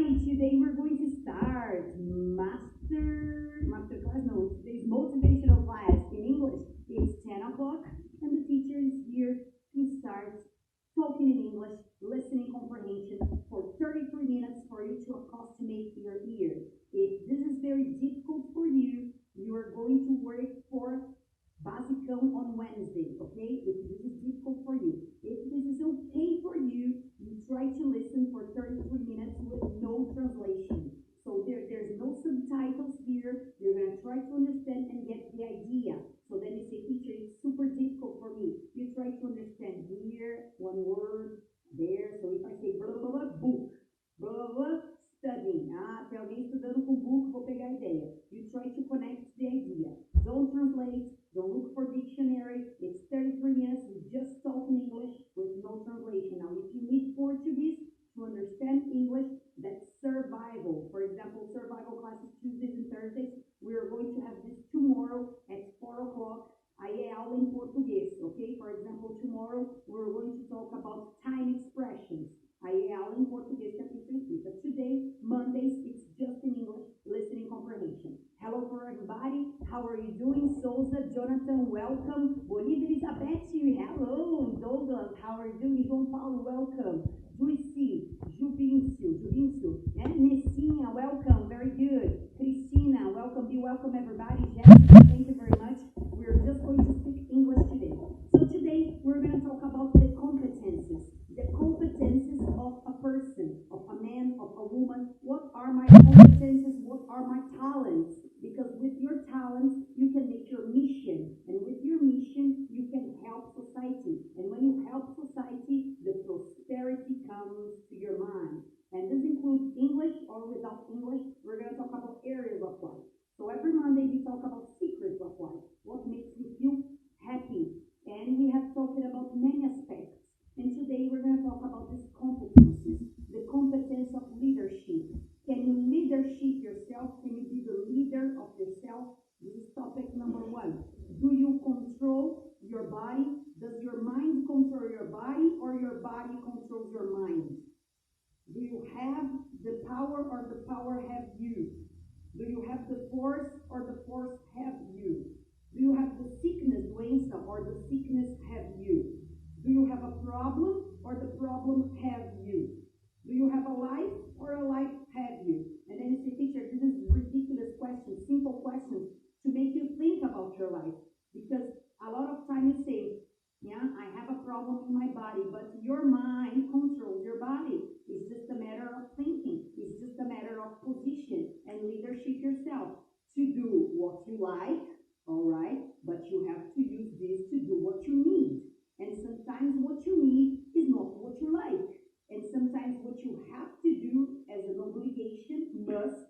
everybody. Today we're going to start masterclass. No, today's motivational class in English. It's 10 o'clock, and the teacher is here to start talking in English, listening comprehension for 33 minutes for you to accustomate your ear. If this is very difficult for you, you are going to work for Basicão on Wednesday, okay? If this is difficult for you. If this is okay for you, you try to listen for 33 minutes with no translation. So there's no subtitles here. You're going to try to understand and get the idea. So then you say, teacher, it's super difficult for me. You try to understand here, one word, there. So if I say blah, blah, blah, book, blah, blah, blah, studying. Tem alguém estudando com book, vou pegar a ideia. You try to connect the idea. Don't translate. Don't look for dictionary. It's 33 minutes. We just talk in English with no translation. Now, if you need Portuguese to understand English, that's survival. For example, survival classes Tuesdays and Thursdays. We are going to have this tomorrow at 4 o'clock. Aí é aula em português, okay? For example, tomorrow we're going to talk about time expressions. Aí é aula em português que a teacher explica. Today, Mondays, it's just in English, listening comprehension. Hello for everybody. How are you doing? Souza, Jonathan, welcome. Bonita Elizabeth, hello. Douglas, how are you doing? João Paulo, welcome. Juicy, Juvincio, and Nessinha, welcome. Very good. Cristina, welcome. Be welcome, everybody. Jessica, thank you very much. We're just going to speak English today. So today, we're going to talk about the competences. The competences of a person, of a man, of a woman. What are my competences? What are my talents? Because with your talents, you can make your mission. And with your mission, you can help society. And when you help society, the prosperity comes to your mind. And this includes English or without English. We're going to talk about areas of life. So every Monday, we talk about secrets of life. What makes you feel happy? And we have talked about many aspects. And today we're going to talk about these competencies, the competence of leadership. Can you leadership yourself? Can you be the leader of yourself? This is topic number 1. Do you control your body? Does your mind control your body or your body controls your mind? Do you have the power or the power have you? Do you have the force or the force have you? Do you have the sickness, doença, or the sickness have you? Do you have a problem or the problem have you? Do you have a life or a life have you? And then you say, teacher, this is ridiculous questions, simple questions to make you think about your life. Because a lot of time you say, yeah, I have a problem in my body, but your mind controls your body. It's just a matter of thinking. It's just a matter of position and leadership yourself to do what you like, all right? But you have to use this to do what you need. And sometimes what you need is not what you like. And sometimes what you have to do as an obligation, must,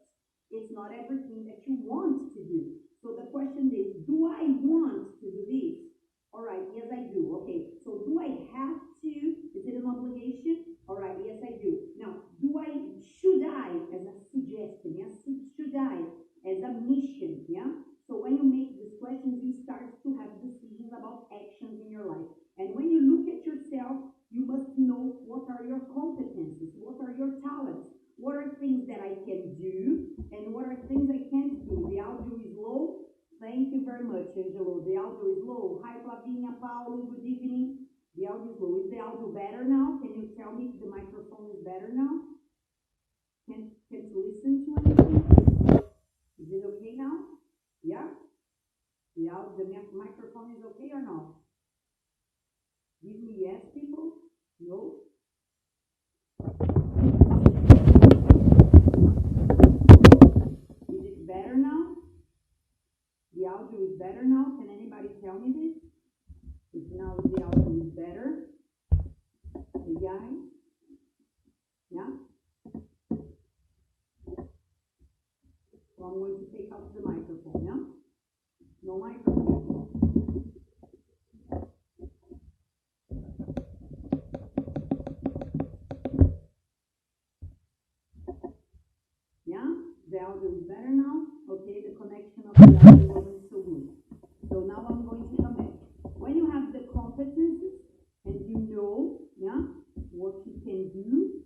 it's not everything that you want to do. So the question is, do I want to do this? All right, yes, I do. Okay, so do I have to? Is it an obligation? All right, yes, I do. Now, should I, as a suggestion, yes, should I, as a mission, yeah? So when you make these questions, you start to have decisions about actions in your life. And when you look at yourself, you must know what are your competences, what are your talents, what are things that I can do, and what are things I can't do. The audio is low. Thank you very much, Angelo. The audio is low. Hi, Flavinha, Paulo, good evening. The audio is low. Is the audio better now? Can you tell me if the microphone is better now? Can you listen to anything? Is it okay now? Yeah? The microphone is okay or not? Give me yes, people. No. Is it better now? The audio is better now? Can anybody tell me this? If now the audio is better? Hey guys? Yeah? So I'm going to take out the microphone, yeah? No microphone. Yeah? The audio is better now? Okay, the connection of the audio wasn't so good. So now I'm going to come back. When you have the competences and you know, yeah, what you can do,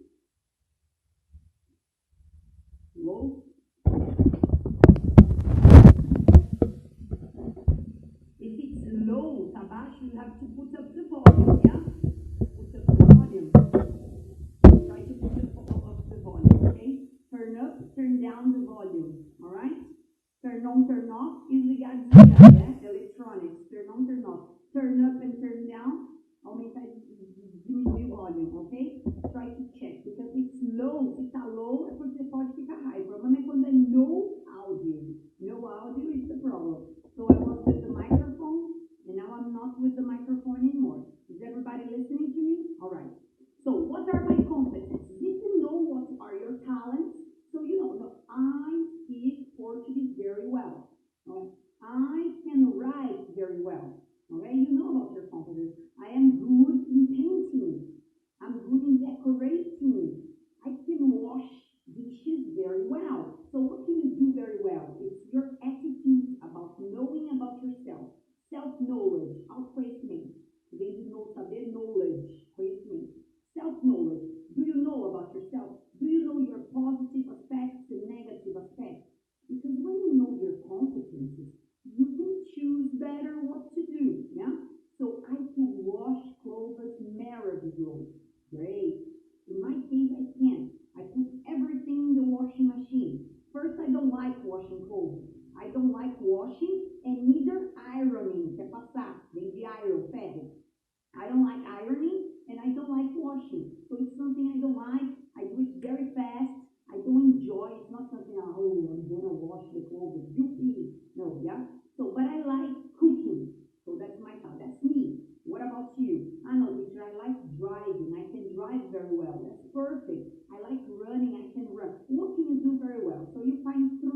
operating. I can wash dishes very well. So what can you do very well? It's your attitude about knowing about yourself. Self-knowledge, autoconhecimento. Vem de novo saber knowledge, conhecimento. Self-knowledge. Do you know about yourself? Do you know your positive aspects and negative aspects? Because when you know your competencies, you can choose better what to do. Yeah? So I can wash clothes maravillously. Great. In my case, I can. I put everything in the washing machine. First, I don't like washing clothes. I don't like washing and neither ironing, que é passar, vem de iron, ferro. I don't like ironing and I don't like washing. So it's something I don't like. I do it very fast. I don't enjoy. It's not something, oh, I'm going to wash the clothes. You no, yeah? So, but I like cooking. So that's my thought. That's me. What about you? I know, teacher, I like driving. I can drive very well. That's perfect. I like running. I can run. What can you do very well? So you find 3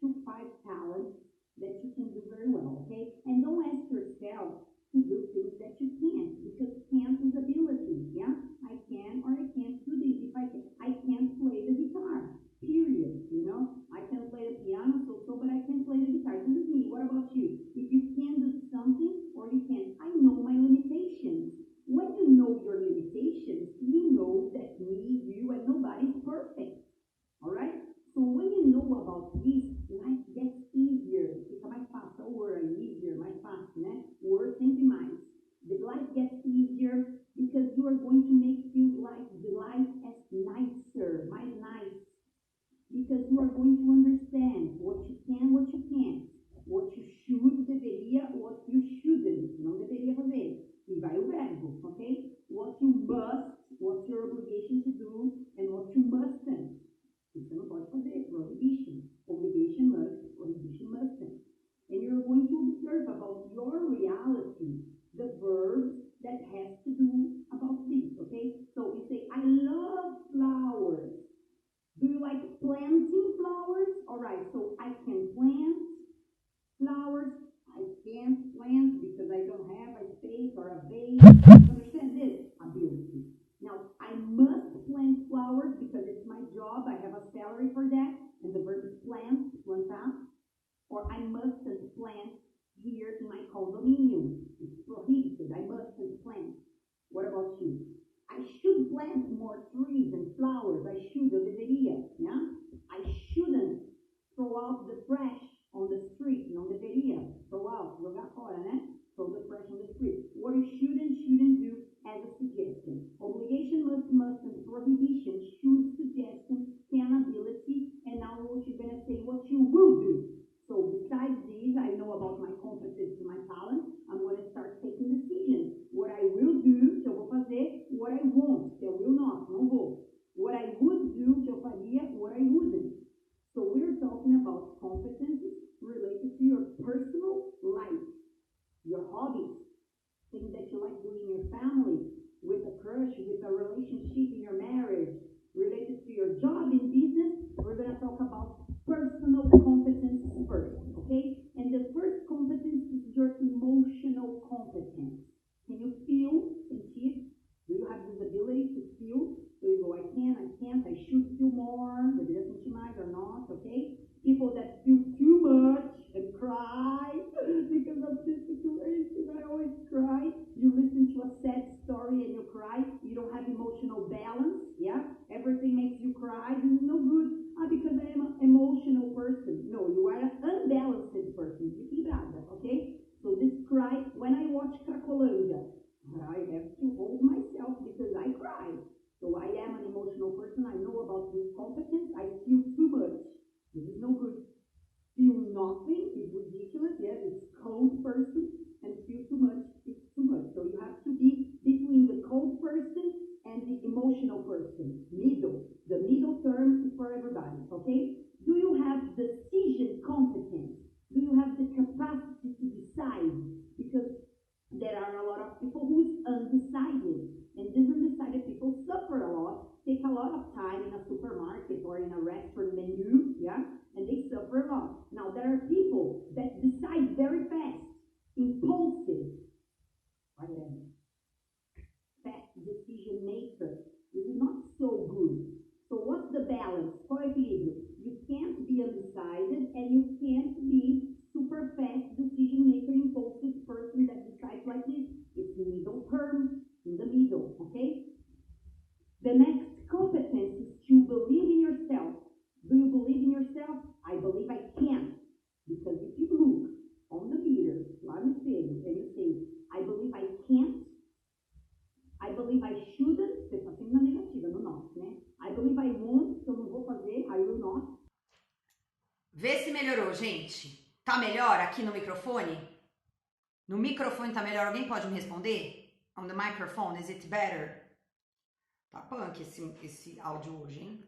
to 5 talents that you can do very well, okay? And don't ask yourself to do things that you can't, because can't is ability, yeah? I can or I can't do this. If I can't play the guitar, period, you know? I can play the piano, but I can play the guitar. This is me. What about you? If you can do something or you can't, I know my limitations. When you know your limitations, you know that me, you, and nobody's perfect, all right? So when you know about this, life gets easier. Fica mais fácil. O word easier, mais fácil, né? O word sempre mais. The life gets easier because you are going to make you like the life as nicer, mais nice. Because you are going to understand what you can, what you can't. What you should, deveria, what you shouldn't. Não deveria fazer. E vai o verbo, ok? What you must, what's your obligation to do, and what you mustn't. Você não pode fazer, prohibition. Obligation must, prohibition mustn't. And you're going to observe about your reality, the verbs that has to do about this, okay? So you say, I love flowers. Do you like planting flowers? All right, so I can plant flowers. I can't plant because I don't have a space or a vase. Understand this? Ability. Now, I must plant flowers because it's my job. I have a salary for that. And the verb is plant, plantar. Or I mustn't plant here in my condominium. It's prohibited. I mustn't plant. What about you? I should plant more trees and flowers. I should, eu deveria, yeah? I shouldn't throw out the trash on the street. Não deveria. Throw out, jogar fora, né? Throw the trash on the street. What you shouldn't do as a suggestion. Obligation, mustn't, prohibition, should, suggestion, can, ability, and now what you're going to say, what you will do. So besides these, I know about my competencies and my talents. I'm going to start taking decisions. What I will do, que eu vou fazer. What I won't, que eu will not, não vou. What I would do, que eu faria. What I wouldn't. So we're talking about competencies related to your personal life, your hobbies, things that you like doing in your family, with a crush, with a relationship in your marriage, related to your job in business. We're going to talk about personal competence first, okay? And the first competence is your emotional competence. Can you feel, sentir? Do you have this ability to feel? So you go, I can, I can't, I should feel more, deveria sentir mais or not, okay? People that feel too much and cry because of this situation. I always cry. You listen to a sad story and you cry. You don't have emotional balance, yeah? Everything makes you cry. This is no good. Because I am an emotional person. No, you are an unbalanced person. Desequilibrada, okay? So this cry, when I watch Cracolândia, I have to hold myself because I cry. So I am an emotional person. I know about this competence. I feel too much. This is no good. Feel nothing is ridiculous. Yes, it's cold person. And feel too much is too much. So you have to be between the cold person and the emotional person. Middle. The middle term is for everybody. Okay? Do you have decision competence? Do you have the capacity to decide? Because there are a lot of people who is undecided. And these undecided people suffer a lot, take a lot of time in a supermarket or in a restaurant menu, yeah? And they suffer a lot. Now, there are people that decide very fast, impulsive, fast decision maker. undecided, and you can't be super fast decision maker, impulsive person that decides like this. It's the middle term, in the middle, okay? The next competence is to believe in yourself. Do you believe in yourself? I believe I can. Because if you look on the mirror, lá no espelho, and you say, I believe I can't, I believe I shouldn't, você está sempre na negativa, no not, né? I believe I won't, que eu não vou fazer, I will not. Vê se melhorou, gente. Tá melhor aqui no microfone? No microfone tá melhor? Alguém pode me responder? On the microphone, is it better? Tá punk esse áudio hoje, hein?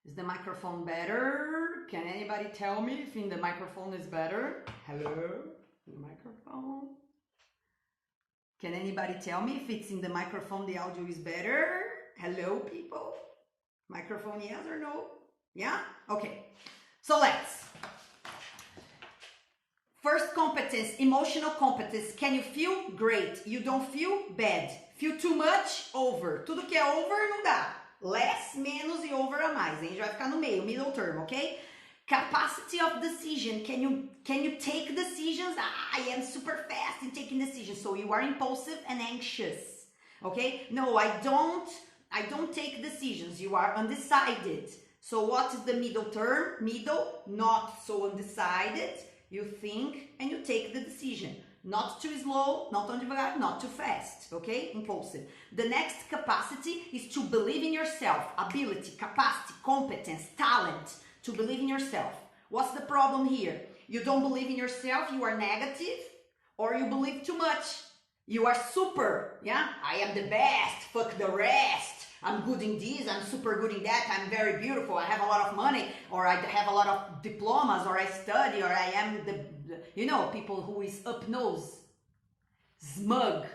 Is the microphone better? Can anybody tell me if in the microphone is better? Hello? The microphone? Can anybody tell me if it's in the microphone the audio is better? Hello, people? Microphone, yes or no? Yeah? Okay. So let's. First competence, emotional competence. Can you feel? Great. You don't feel? Bad. Feel too much? Over. Tudo que é over não dá. Less, menos e over a mais. A gente vai ficar no meio, middle term, okay? Capacity of decision. Can you take decisions? I am super fast in taking decisions. So you are impulsive and anxious. Okay? No, I don't take decisions. You are undecided. So what is the middle term? Middle, not so undecided. You think and you take the decision. Not too slow, not too devagar, not too fast, okay? Impulsive. The next capacity is to believe in yourself. Ability, capacity, competence, talent. To believe in yourself. What's the problem here? You don't believe in yourself, you are negative, or you believe too much. You are super, yeah? I am the best, fuck the rest. I'm good in this, I'm super good in that, I'm very beautiful, I have a lot of money, or I have a lot of diplomas, or I study, or I am the people who is up nose, smug,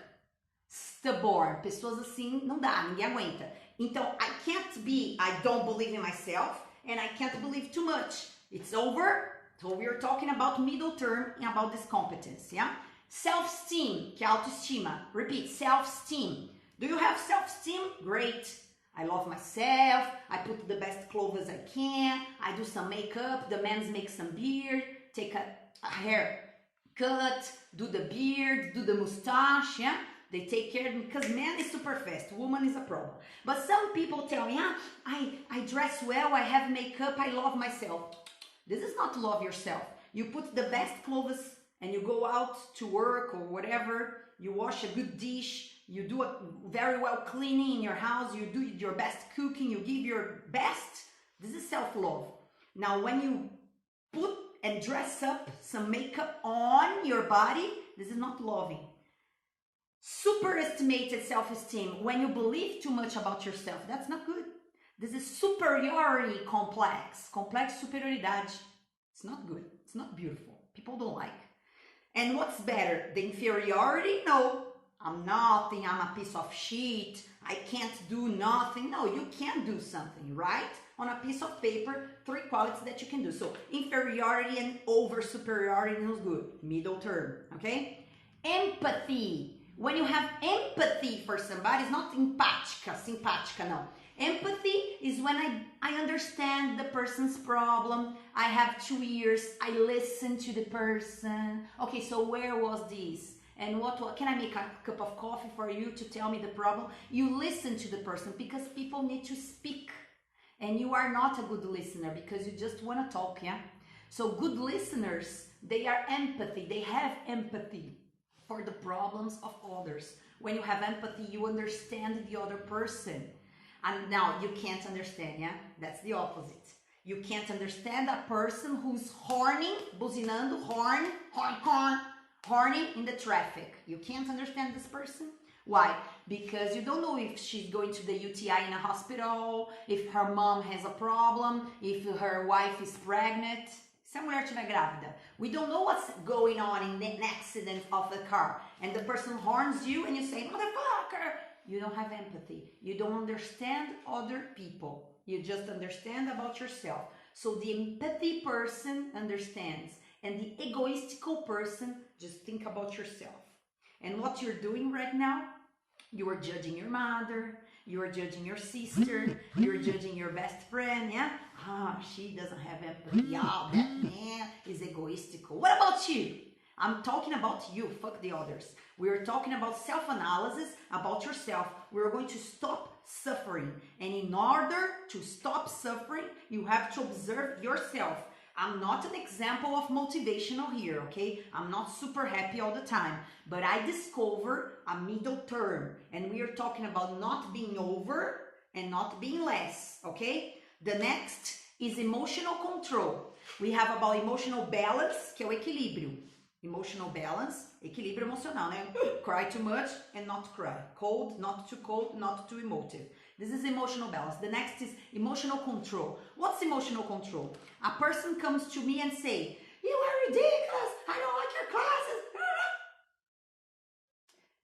stubborn. Pessoas assim, não dá, ninguém aguenta. Então, I don't believe in myself, and I can't believe too much. It's over. So we are talking about middle term and about this competence, yeah? Self-esteem, que é autoestima. Repeat, self-esteem. Do you have self-esteem? Great. I love myself. I put the best clothes I can. I do some makeup. The men's make some beard. Take a haircut. Do the beard. Do the mustache, yeah? They take care of me because man is super fast, woman is a problem. But some people tell me, I dress well, I have makeup, I love myself. This is not love yourself. You put the best clothes and you go out to work or whatever, you wash a good dish, you do a very well cleaning in your house, you do your best cooking, you give your best. This is self-love. Now when you put and dress up some makeup on your body, this is not loving. Superestimated self-esteem, when you believe too much about yourself, that's not good. This is superiority complex superioridade. It's not good, it's not beautiful, people don't like. And what's better, the inferiority? No, I'm nothing, I'm a piece of shit, I can't do nothing. No, you can do something, right? On a piece of paper, 3 qualities that you can do. So inferiority and over superiority is good, middle term, okay? Empathy. When you have empathy for somebody, it's not simpática, no. Empathy is when I understand the person's problem. I have 2 ears. I listen to the person. Okay, so where was this? And what can I make a cup of coffee for you to tell me the problem? You listen to the person because people need to speak. And you are not a good listener because you just want to talk, yeah? So good listeners, they are empathy. They have empathy for the problems of others. When you have empathy, you understand the other person. And now you can't understand, yeah? That's the opposite. You can't understand a person who's horning, buzinando, horning in the traffic. You can't understand this person. Why? Because you don't know if she's going to the UTI in a hospital, if her mom has a problem, if her wife is pregnant. Se a mulher estiver grávida, we don't know what's going on in an accident of the car, and the person horns you and you say, motherfucker, you don't have empathy. You don't understand other people. You just understand about yourself. So the empathy person understands, and the egoistical person just think about yourself. And what you're doing right now, you are judging your mother, You're judging your sister. You're judging your best friend, yeah? Ah, she doesn't have empathy. Ah, that man is egoistical. What about you? I'm talking about you. Fuck the others. We're talking about self-analysis, about yourself. We're going to stop suffering. And in order to stop suffering, you have to observe yourself. I'm not an example of motivational here, okay? I'm not super happy all the time, but I discover a middle term, and we are talking about not being over and not being less, okay? The next is emotional control. We have about emotional balance, que é o equilíbrio. Emotional balance, equilíbrio emocional, né? Cry too much and not cry. Cold, not too cold, not too emotive. This is emotional balance. The next is emotional control. What's emotional control? A person comes to me and say, you are ridiculous, I don't like your classes.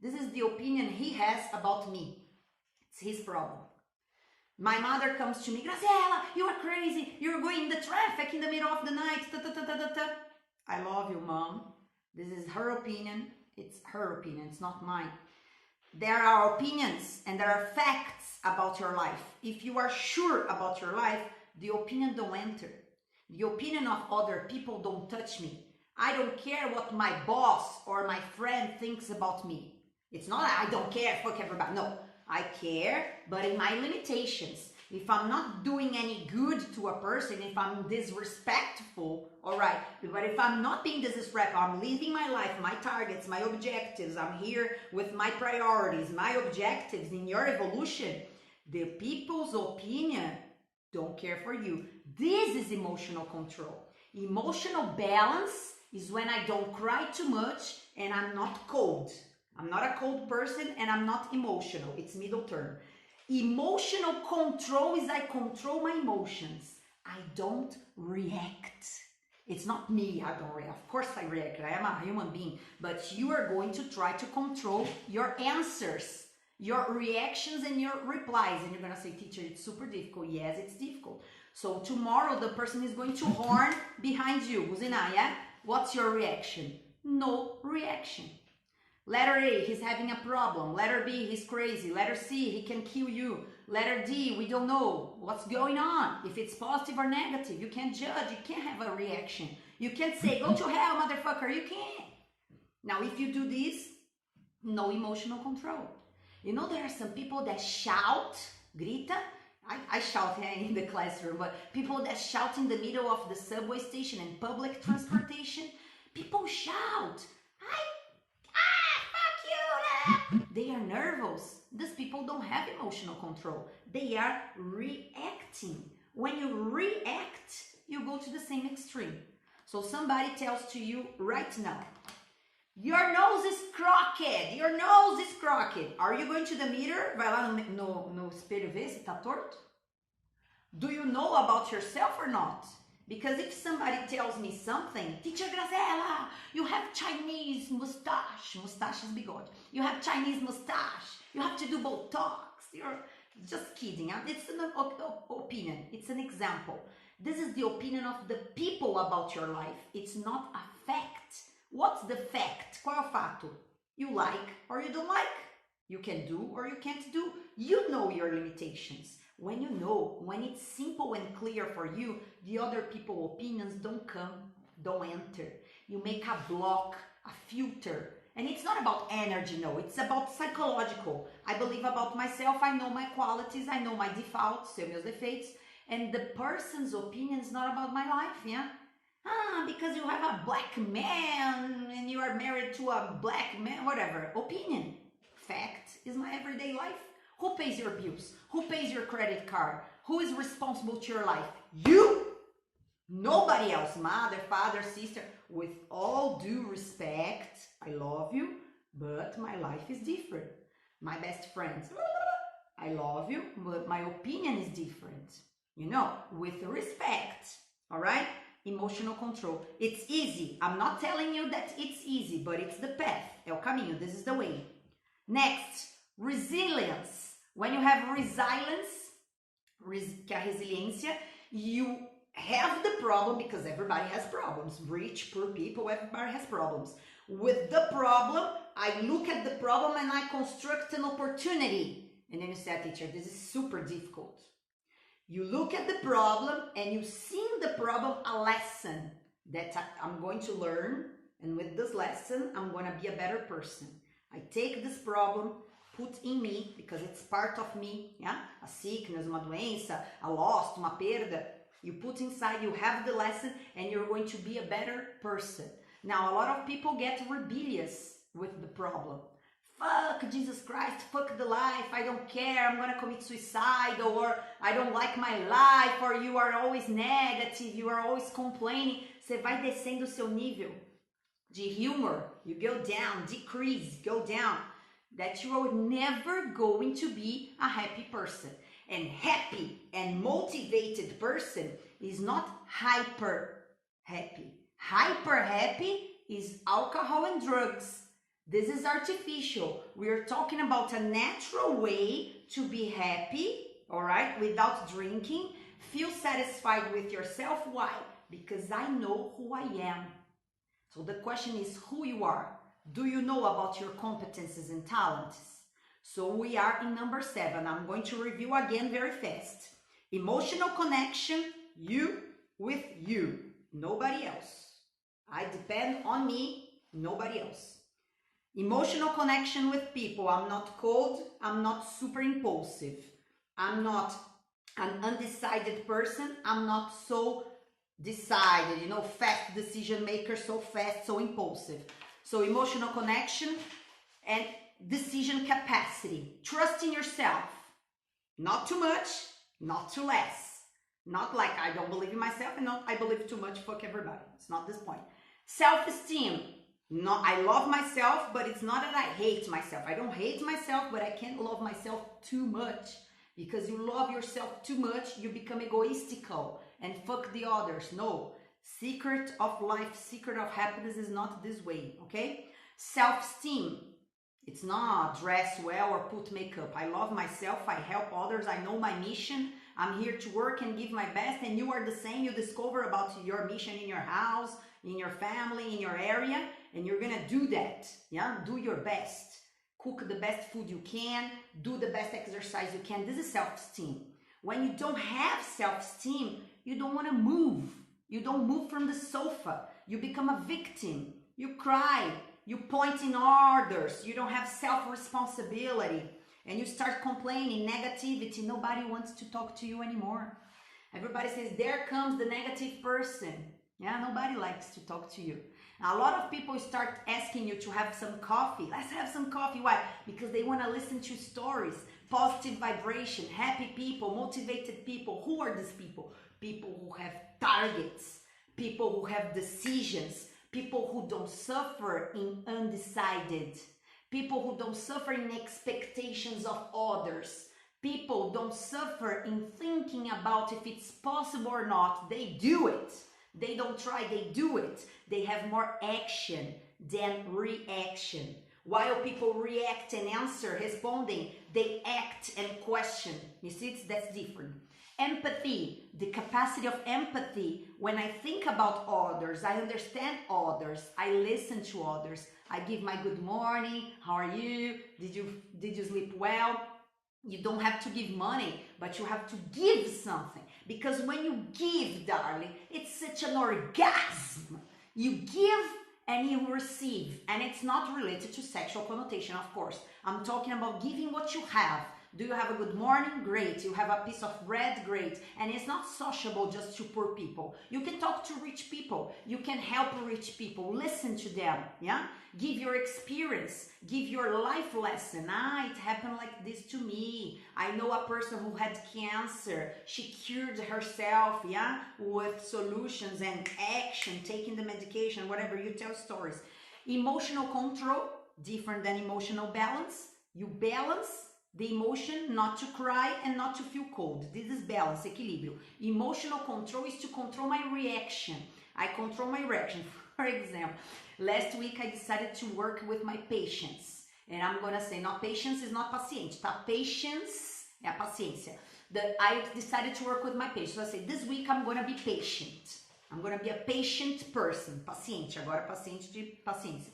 This is the opinion he has about me. It's his problem. My mother comes to me, Graciela, you are crazy. You're going in the traffic in the middle of the night. Ta, ta, ta, ta, ta, ta. I love you, Mom. This is her opinion. It's her opinion. It's not mine. There are opinions and there are facts about your life. If you are sure about your life, the opinion don't enter. The opinion of other people don't touch me. I don't care what my boss or my friend thinks about me. It's not I don't care, fuck everybody. No, I care, but in my limitations. If I'm not doing any good to a person, if I'm disrespectful, all right, but if I'm not being disrespectful, I'm living my life, my targets, my objectives, I'm here with my priorities, my objectives in your evolution, the people's opinion don't care for you. This is emotional control. Emotional balance is when I don't cry too much and I'm not cold. I'm not a cold person and I'm not emotional. It's middle term. Emotional control is I control my emotions. I don't react. It's not me, I don't react. Of course I react, I am a human being. But you are going to try to control your answers, your reactions and your replies. And you're going to say, teacher, it's super difficult. Yes, it's difficult. So tomorrow the person is going to horn behind you. Buzina, yeah? What's your reaction? No reaction. Letter A, he's having a problem. Letter B, he's crazy. Letter C, he can kill you. Letter D, we don't know what's going on. If it's positive or negative, you can't judge. You can't have a reaction. You can't say, go to hell, motherfucker. You can't. Now, if you do this, no emotional control. You know, there are some people that shout, grita. I shout in the classroom, but people that shout in the middle of the subway station and public transportation, people shout. They are nervous. These people don't have emotional control. They are reacting. When you react, you go to the same extreme. So somebody tells to you right now, your nose is crooked. Your nose is crooked. Are you going to the mirror? Vai lá no espelho ver se tá torto? Do you know about yourself or not? Because if somebody tells me something, teacher Graciela, you have Chinese mustache. Mustache is bigode. You have Chinese mustache. You have to do Botox. You're just kidding. Huh? It's an opinion. It's an example. This is the opinion of the people about your life. It's not a fact. What's the fact? Qual é o fato? You like or you don't like. You can do or you can't do. You know your limitations. When you know, when it's simple and clear for you, the other people's opinions don't come, don't enter. You make a block, a filter. And it's not about energy, no. It's about psychological. I believe about myself. I know my qualities. I know my defaults, meus defeitos. And the person's opinion is not about my life, yeah? Because you have a black man and you are married to a black man, whatever. Opinion. Fact is my everyday life. Who pays your bills? Who pays your credit card? Who is responsible to your life? You! Nobody else. Mother, father, sister. With all due respect, I love you, but my life is different. My best friends, I love you, but my opinion is different. You know, with respect, all right? Emotional control. It's easy. I'm not telling you that it's easy, but it's the path. É o caminho. This is the way. Next, resilience. When you have resilience, que é a resiliência, you have the problem because everybody has problems. Rich, poor people, everybody has problems. With the problem, I look at the problem and I construct an opportunity. And then you say, teacher, this is super difficult. You look at the problem and you see in the problem a lesson that I'm going to learn. And with this lesson, I'm going to be a better person. I take this problem, put in me, because it's part of me, yeah? A sickness, uma doença, a loss, uma perda. You put inside, you have the lesson, and you're going to be a better person. Now, a lot of people get rebellious with the problem. Fuck Jesus Christ, fuck the life, I don't care, I'm gonna commit suicide, or I don't like my life, or you are always negative, you are always complaining. Você vai descendo o seu nível de humor, you go down, decrease, go down, that you are never going to be a happy person. And happy and motivated person is not hyper happy. Hyper happy is alcohol and drugs. This is artificial. We are talking about a natural way to be happy, all right, without drinking. Feel satisfied with yourself. Why? Because I know who I am. So the question is who you are. Do you know about your competences and talents? So we are in number 7. I'm going to review again very fast. Emotional connection, you with you, nobody else. I depend on me, nobody else. Emotional connection with people. I'm not cold. I'm not super impulsive. I'm not an undecided person. I'm not so decided, fast decision maker, so fast, so impulsive. So emotional connection and decision capacity. Trust in yourself. Not too much, not too less. Not like I don't believe in myself and not I believe too much, fuck everybody. It's not this point. Self-esteem. No, I love myself, but it's not that I hate myself. I don't hate myself, but I can't love myself too much. Because you love yourself too much, you become egoistical and fuck the others. No. Secret of life, secret of happiness is not this way, okay? Self-esteem. It's not dress well or put makeup. I love myself, I help others, I know my mission. I'm here to work and give my best, and you are the same. You discover about your mission in your house, in your family, in your area, and you're gonna do that, yeah? Do your best. Cook the best food you can, do the best exercise you can. This is self-esteem. When you don't have self-esteem, you don't wanna move. You don't move from the sofa. You become a victim. You cry. You point in others. You don't have self-responsibility. And you start complaining, negativity. Nobody wants to talk to you anymore. Everybody says, there comes the negative person. Yeah, nobody likes to talk to you. Now, a lot of people start asking you to have some coffee. Let's have some coffee. Why? Because they want to listen to stories, positive vibration, happy people, motivated people. Who are these people? People who have targets, people who have decisions, people who don't suffer in undecided, people who don't suffer in expectations of others, people don't suffer in thinking about if it's possible or not. They do it. They don't try, they do it. They have more action than reaction. While people react and answer, responding, they act and question. You see, that's different. Empathy, the capacity of empathy. When I think about others, I understand others, I listen to others. I give my good morning, how are you? Did you sleep well? You don't have to give money, but you have to give something. Because when you give, darling, it's such an orgasm. You give and you receive. And it's not related to sexual connotation, of course. I'm talking about giving what you have. Do you have a good morning? Great. You have a piece of bread? Great. And it's not sociable just to poor people. You can talk to rich people. You can help rich people. Listen to them. Yeah? Give your experience. Give your life lesson. It happened like this to me. I know a person who had cancer. She cured herself, yeah, with solutions and action, taking the medication, whatever. You tell stories. Emotional control, different than emotional balance. You balance the emotion not to cry and not to feel cold. This is balance, equilíbrio. Emotional control is to control my reaction. I control my reaction. For example, last week I decided to work with my patients. And I'm going to say, not patience is not paciente, tá? Patience é a paciência. I decided to work with my patients. So I say, this week I'm going to be patient. I'm going to be a patient person. Paciente, agora paciente de paciência.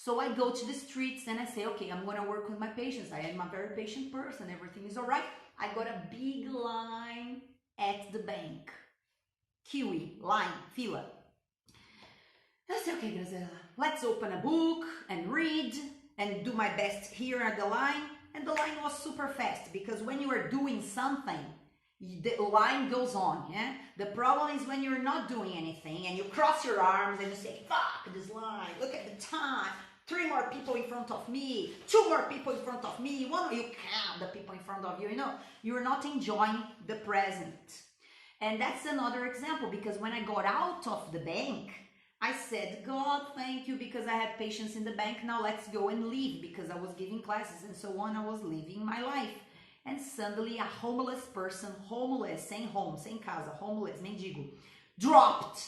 So I go to the streets and I say, okay, I'm going to work with my patients. I am a very patient person. Everything is all right. I got a big line at the bank. Kiwi, line, fila. I say, okay, Graziella, let's open a book and read and do my best here at the line. And the line was super fast because when you are doing something, the line goes on, yeah? The problem is when you're not doing anything and you cross your arms and you say, fuck this line, look at the time. 3 more people in front of me, 2 more people in front of me, one, you count the people in front of you, you know, you're not enjoying the present. And that's another example because when I got out of the bank, I said, God, thank you because I had patients in the bank. Now let's go and leave because I was giving classes and so on. I was living my life. And suddenly a homeless person, homeless, sem home, sem casa, homeless, mendigo, dropped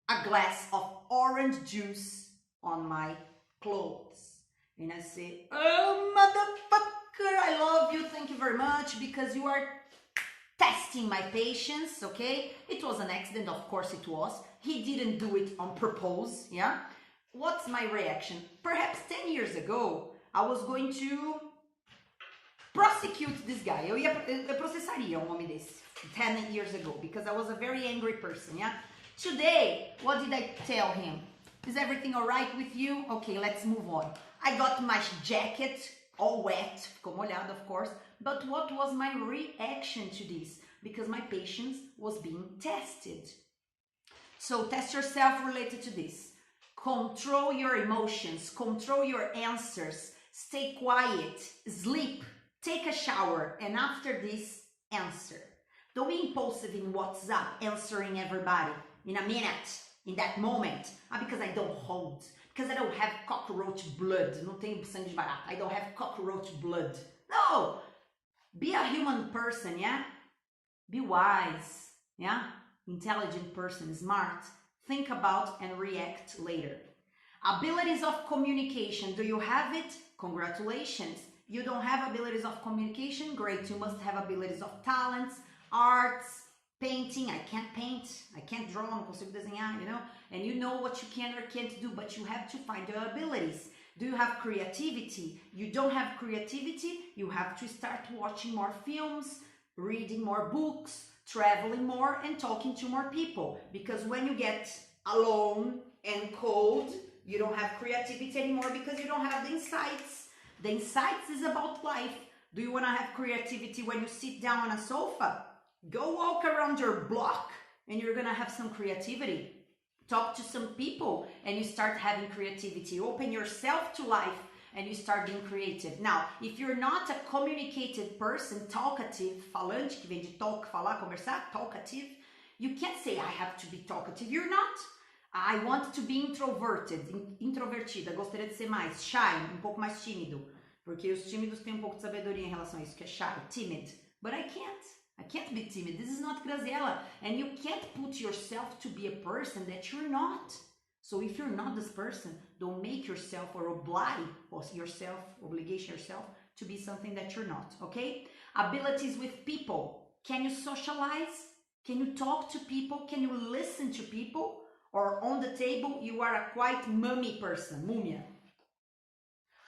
a glass of orange juice on my clothes. And I say, oh, motherfucker, I love you. Thank you very much because you are testing my patience, okay? It was an accident, of course it was. He didn't do it on purpose, yeah? What's my reaction? Perhaps 10 years ago, I was going to prosecute this guy. Eu processaria homem desse 10 years ago because I was a very angry person, yeah? Today, what did I tell him? Is everything all right with you? Okay, let's move on. I got my jacket all wet, ficou molhado, of course, but what was my reaction to this? Because my patience was being tested. So test yourself related to this. Control your emotions, control your answers, stay quiet, sleep, take a shower, and after this, answer. Don't be impulsive in WhatsApp, answering everybody in a minute, in that moment. Because I don't hold, because I don't have cockroach blood. Não tenho sangue de barata. I don't have cockroach blood. No! Be a human person, yeah? Be wise, yeah? Intelligent person, smart. Think about and react later. Abilities of communication. Do you have it? Congratulations. You don't have abilities of communication? Great. You must have abilities of talents, arts, painting. I can't paint. I can't draw. Não consigo desenhar, you know? And you know what you can or can't do, but you have to find your abilities. Do you have creativity? You don't have creativity? You have to start watching more films, reading more books, traveling more, and talking to more people. Because when you get alone and cold, you don't have creativity anymore because you don't have the insights. The insights is about life. Do you want to have creativity when you sit down on a sofa? Go walk around your block and you're going to have some creativity. Talk to some people and you start having creativity. Open yourself to life and you start being creative. Now, if you're not a communicative person, talkative, falante, que vem de talk, falar, conversar, talkative, you can't say, I have to be talkative. You're not. I want to be introverted, introvertida, gostaria de ser mais shy, pouco mais tímido, porque os tímidos têm pouco de sabedoria em relação a isso, que é shy, timid. But I can't be timid. This is not Graziella. And you can't put yourself to be a person that you're not. So if you're not this person, don't make yourself or obligation yourself to be something that you're not, okay? Abilities with people. Can you socialize? Can you talk to people? Can you listen to people? Or on the table, you are a quite mummy person, mumia.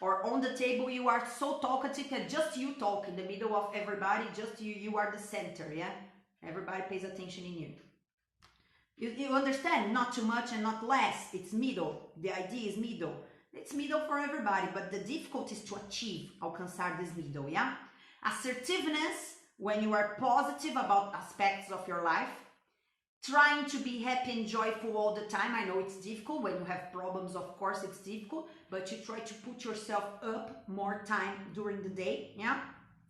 Or on the table, you are so talkative that just you talk in the middle of everybody, just you are the center, yeah? Everybody pays attention in you. You understand? Not too much and not less. It's middle. The idea is middle. It's middle for everybody, but the difficulty is to achieve, alcançar this middle, yeah? Assertiveness, when you are positive about aspects of your life. Trying to be happy and joyful all the time. I know it's difficult. When you have problems, of course, it's difficult. But you try to put yourself up more time during the day, yeah?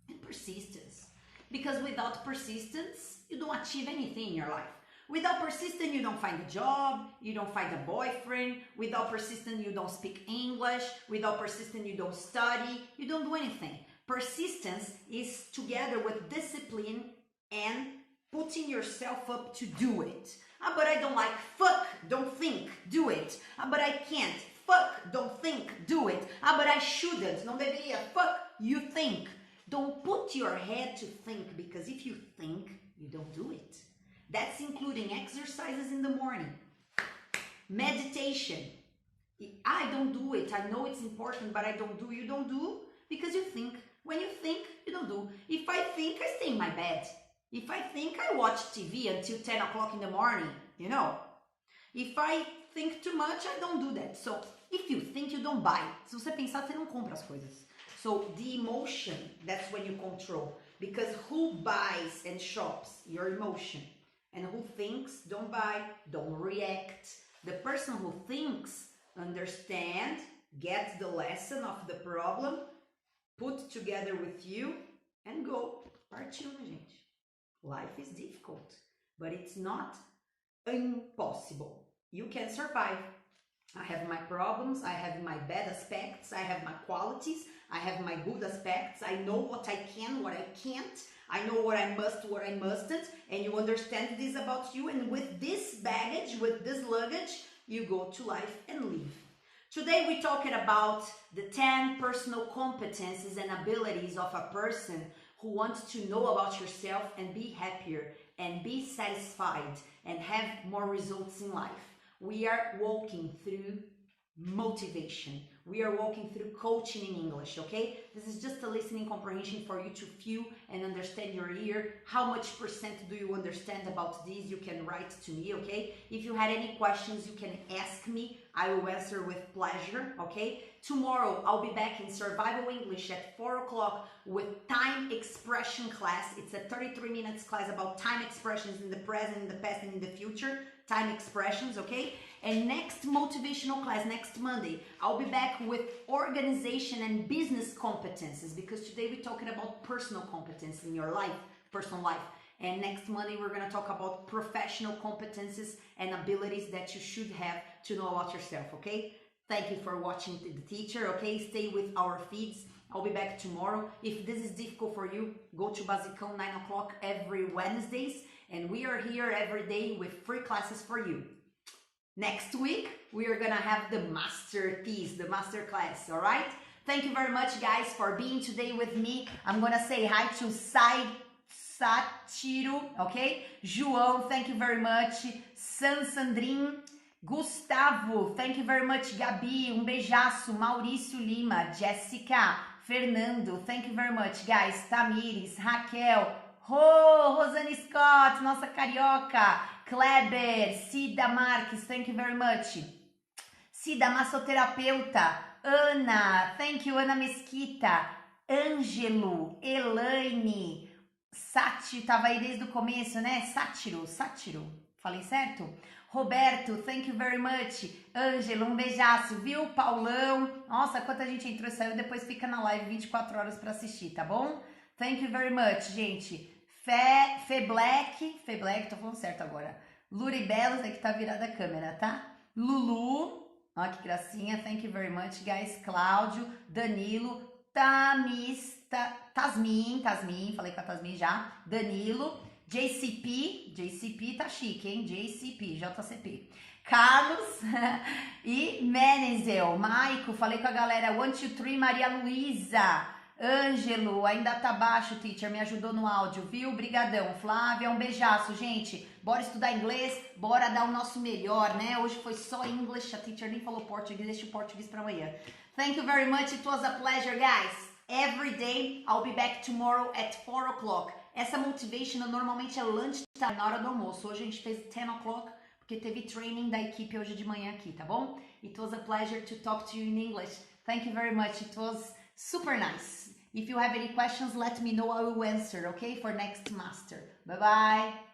And persistence. Because without persistence, you don't achieve anything in your life. Without persistence, you don't find a job, you don't find a boyfriend. Without persistence, you don't speak English. Without persistence, you don't study. You don't do anything. Persistence is together with discipline and putting yourself up to do it. But I don't like, fuck, don't think, do it. But I can't, fuck, don't think, do it. But I shouldn't, não deveria, fuck, you think. Don't put your head to think, because if you think, you don't do it. That's including exercises in the morning, meditation. I don't do it. I know it's important, but I don't do. You don't do because you think. When you think, you don't do. If I think, I stay in my bed. If I think, I watch TV until 10 o'clock in the morning, you know. If I think too much, I don't do that. So, if you think, you don't buy. Se você pensar, você não compra as coisas. So, the emotion, that's when you control. Because who buys and shops? Your emotion. And who thinks, don't buy, don't react. The person who thinks, understand, gets the lesson of the problem, put together with you, and go. Partiu, né, gente? Life is difficult, but it's not impossible. You can survive. I have my problems, I have my bad aspects, I have my qualities, I have my good aspects, I know what I can, what I can't, I know what I must, what I mustn't, and you understand this about you, and with this baggage, with this luggage, you go to life and live. Today we're talking about the 10 personal competences and abilities of a person who wants to know about yourself and be happier and be satisfied and have more results in life. We are walking through motivation. We are walking through coaching in English, okay? This is just a listening comprehension for you to feel and understand your ear. How much percent do you understand about this? You can write to me, okay? If you had any questions, you can ask me. I will answer with pleasure, okay? Tomorrow, I'll be back in Survival English at 4 o'clock with time expression class. It's a 33 minutes class about time expressions in the present, in the past, and in the future. Time expressions, okay? And next motivational class, next Monday, I'll be back with organization and business competences because today we're talking about personal competence in your life, personal life. And next Monday, we're going to talk about professional competences and abilities that you should have to know about yourself, okay? Thank you for watching The Teacher, okay? Stay with our feeds. I'll be back tomorrow. If this is difficult for you, go to Basicão 9 o'clock every Wednesdays. And we are here every day with free classes for you. Next week, we are gonna have the masterpiece, the master class, all right? Thank you very much, guys, for being today with me. I'm gonna say hi to Satiro, okay? João, thank you very much. Sandrin, Gustavo, thank you very much. Gabi, beijaço. Maurício Lima, Jéssica, Fernando, thank you very much, guys. Tamires, Raquel, Rosane Scott, nossa carioca, Kleber, Cida Marques, thank you very much. Cida, massoterapeuta, Ana, thank you, Ana Mesquita, Ângelo, Elaine, Sátiro, tava aí desde o começo, né? Sátiro, falei certo? Roberto, thank you very much. Ângelo, beijaço, viu? Paulão, nossa, quanta gente entrou e saiu, depois fica na live 24 horas para assistir, tá bom? Thank you very much, gente. Fê Black, tô falando certo agora. Luribelos, é que tá virada a câmera, tá? Lulu, ó que gracinha, thank you very much, guys. Cláudio, Danilo, Tasmin, falei com a Tasmin já. Danilo, JCP tá chique, hein? JCP. Carlos e Menzel, Maico, falei com a galera. 1, 2, 3, Maria Luísa. Ângelo, ainda tá baixo, teacher, me ajudou no áudio, viu? Brigadão. Flávia, beijaço, gente. Bora estudar inglês, bora dar o nosso melhor, né? Hoje foi só English, a teacher nem falou português, deixa o português pra amanhã. Thank you very much, it was a pleasure, guys. Every day, I'll be back tomorrow at 4 o'clock. Essa motivational normalmente é lunchtime, na hora do almoço. Hoje a gente fez 10 o'clock, porque teve training da equipe hoje de manhã aqui, tá bom? It was a pleasure to talk to you in English. Thank you very much, it was super nice. If you have any questions, let me know. I will answer, okay, for next master. Bye-bye.